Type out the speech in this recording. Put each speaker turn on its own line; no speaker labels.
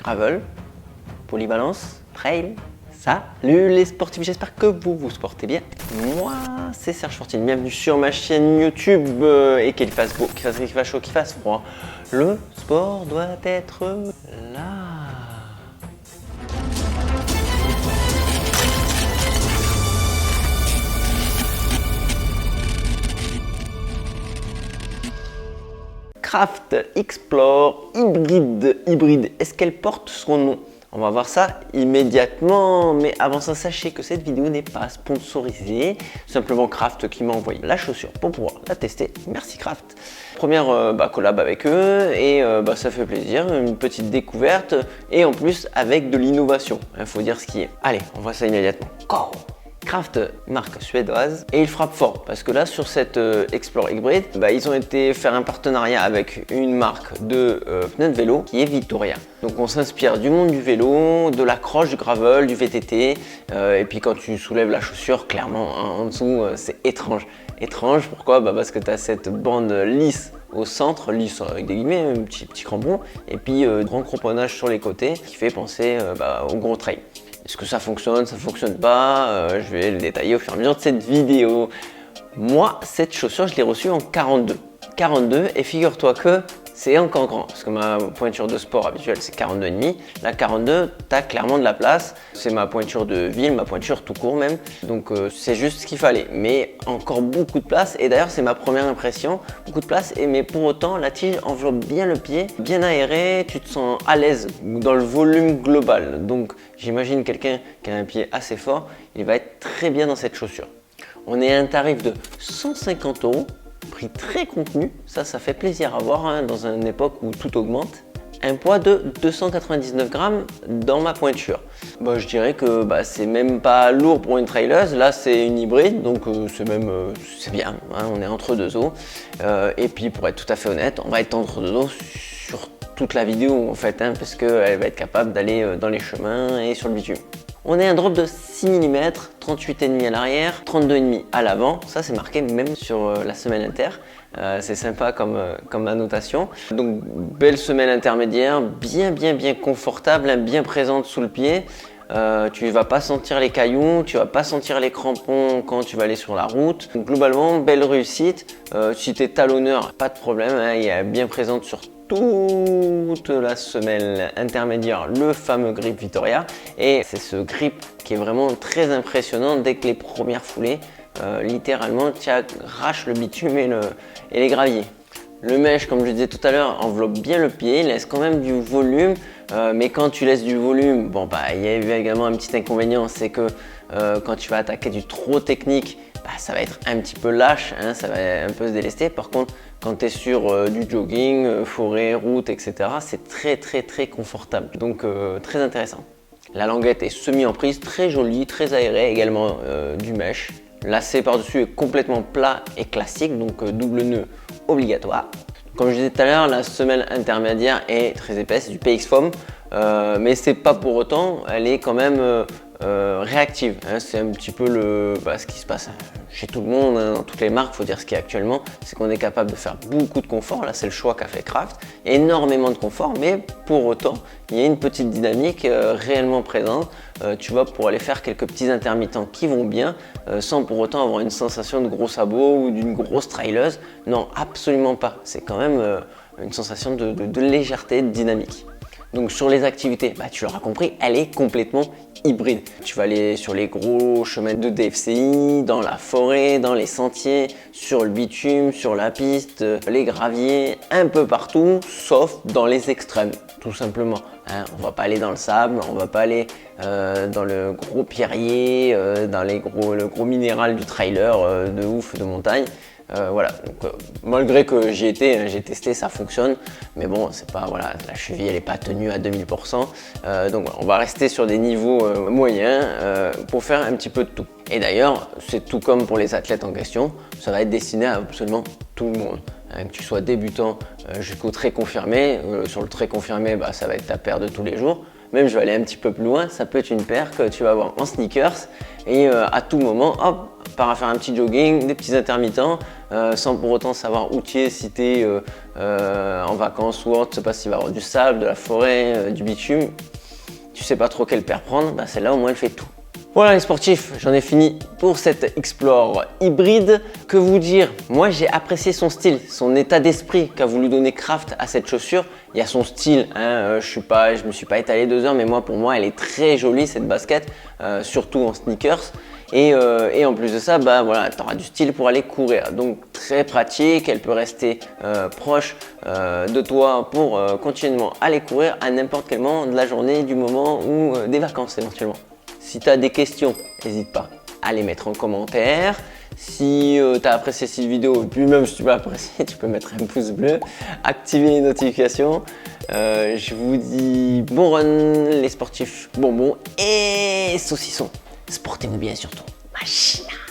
Gravel, polyvalence, trail. Salut les sportifs, j'espère que vous vous sportez bien. Moi, c'est Serge Fortine, bienvenue sur ma chaîne YouTube. Et qu'il fasse beau, qu'il fasse gris, qu'il fasse chaud, qu'il fasse froid, le sport doit être là. Craft Explore hybride, est-ce qu'elle porte son nom? On va voir ça immédiatement, mais avant ça, sachez que cette vidéo n'est pas sponsorisée. Simplement Craft qui m'a envoyé la chaussure pour pouvoir la tester. Merci Craft. Première collab avec eux et ça fait plaisir, une petite découverte et en plus avec de l'innovation. Il faut dire ce qui est. Allez, on voit ça immédiatement. Go! Craft, marque suédoise, et il frappe fort parce que là sur cette Explore Hybrid, ils ont été faire un partenariat avec une marque de pneus de vélo qui est Vittoria. Donc on s'inspire du monde du vélo, de la croche, du gravel, du VTT, et puis quand tu soulèves la chaussure, clairement en dessous c'est étrange. Étrange, pourquoi? Parce que tu as cette bande lisse au centre, lisse avec des guillemets, un petit crampon, et puis grand cramponnage sur les côtés qui fait penser au gros trail. Est-ce que ça fonctionne? Ça fonctionne pas? Je vais le détailler au fur et à mesure de cette vidéo. Moi, cette chaussure, je l'ai reçue en 42. 42 et figure-toi que c'est encore grand parce que ma pointure de sport habituelle c'est 42,5. La 42, tu as clairement de la place. C'est ma pointure de ville, ma pointure tout court même. Donc c'est juste ce qu'il fallait. Mais encore beaucoup de place. Et d'ailleurs, c'est ma première impression. Beaucoup de place. Mais pour autant, la tige enveloppe bien le pied, bien aéré. Tu te sens à l'aise dans le volume global. Donc j'imagine quelqu'un qui a un pied assez fort, il va être très bien dans cette chaussure. On est à un tarif de 150 €. Prix très contenu, ça fait plaisir à voir dans une époque où tout augmente. Un poids de 299 grammes dans ma pointure. Je dirais que c'est même pas lourd pour une traileuse. Là c'est une hybride, donc c'est bien, on est entre deux eaux. Et puis pour être tout à fait honnête, on va être entre deux eaux sur toute la vidéo en fait, parce qu'elle va être capable d'aller dans les chemins et sur le bitume. On est un drop de 6 mm, 38,5 à l'arrière, 32,5 à l'avant. Ça, c'est marqué même sur la semelle inter. C'est sympa comme annotation. Donc, belle semelle intermédiaire, bien confortable, bien présente sous le pied. Tu ne vas pas sentir les cailloux, tu ne vas pas sentir les crampons quand tu vas aller sur la route. Donc, globalement, belle réussite. Si tu es talonneur, pas de problème, il est bien présente sur toute la semelle intermédiaire, le fameux grip Vittoria, et c'est ce grip qui est vraiment très impressionnant dès que les premières foulées, littéralement tu arraches le bitume et les graviers. Le mesh, comme je disais tout à l'heure, enveloppe bien le pied, laisse quand même du volume, mais quand tu laisses du volume, il y a eu également un petit inconvénient, c'est que quand tu vas attaquer du trop technique, ça va être un petit peu lâche, ça va un peu se délester. Par contre, quand tu es sur du jogging, forêt, route, etc., c'est très confortable. Donc très intéressant. La languette est semi-emprise, très jolie, très aérée, également du mesh. Lacet par-dessus est complètement plat et classique, donc double nœud obligatoire. Comme je disais tout à l'heure, la semelle intermédiaire est très épaisse, c'est du PX Foam, mais c'est pas pour autant, elle est quand même réactive. C'est un petit peu ce qui se passe chez tout le monde, dans toutes les marques. Il faut dire ce qu'il y a actuellement, c'est qu'on est capable de faire beaucoup de confort. Là, c'est le choix qu'a fait Craft, énormément de confort, mais pour autant, il y a une petite dynamique réellement présente. Tu vois, pour aller faire quelques petits intermittents qui vont bien, sans pour autant avoir une sensation de gros sabot ou d'une grosse traileuse. Non, absolument pas. C'est quand même une sensation de légèreté, de dynamique. Donc sur les activités, tu l'auras compris, elle est complètement hybride. Tu vas aller sur les gros chemins de DFCI, dans la forêt, dans les sentiers, sur le bitume, sur la piste, les graviers, un peu partout, sauf dans les extrêmes, tout simplement. On va pas aller dans le sable, on va pas aller dans le gros pierrier, dans le gros minéral du trailer de ouf de montagne. Voilà, donc malgré que j'y étais, j'ai testé, ça fonctionne, mais bon, c'est pas, la cheville elle n'est pas tenue à 2000%, donc on va rester sur des niveaux moyens pour faire un petit peu de tout. Et d'ailleurs, c'est tout comme pour les athlètes en question, ça va être destiné à absolument tout le monde. Que tu sois débutant jusqu'au très confirmé, sur le très confirmé, ça va être ta paire de tous les jours. Même je vais aller un petit peu plus loin, ça peut être une paire que tu vas avoir en sneakers et à tout moment, hop, pars à faire un petit jogging, des petits intermittents, sans pour autant savoir où tu es, si tu es en vacances ou autre, tu sais pas s'il va y avoir du sable, de la forêt, du bitume, tu sais pas trop quelle paire prendre, bah celle-là au moins elle fait tout. Voilà les sportifs, j'en ai fini pour cette Explore hybride. Que vous dire, moi j'ai apprécié son style, son état d'esprit qu'a voulu donner Craft à cette chaussure. Il y a son style, hein, je me suis pas étalé 2 heures, mais pour moi elle est très jolie cette basket, surtout en sneakers. Et en plus de ça, bah voilà, tu auras du style pour aller courir. Donc très pratique, elle peut rester proche de toi pour continuellement aller courir à n'importe quel moment de la journée, du moment ou des vacances éventuellement. Si tu as des questions, n'hésite pas à les mettre en commentaire. Si tu as apprécié cette vidéo, et puis même si tu peux apprécier, tu peux mettre un pouce bleu, activer les notifications. Je vous dis bon run les sportifs, bonbons et saucissons. Sportez-vous bien surtout. Machina.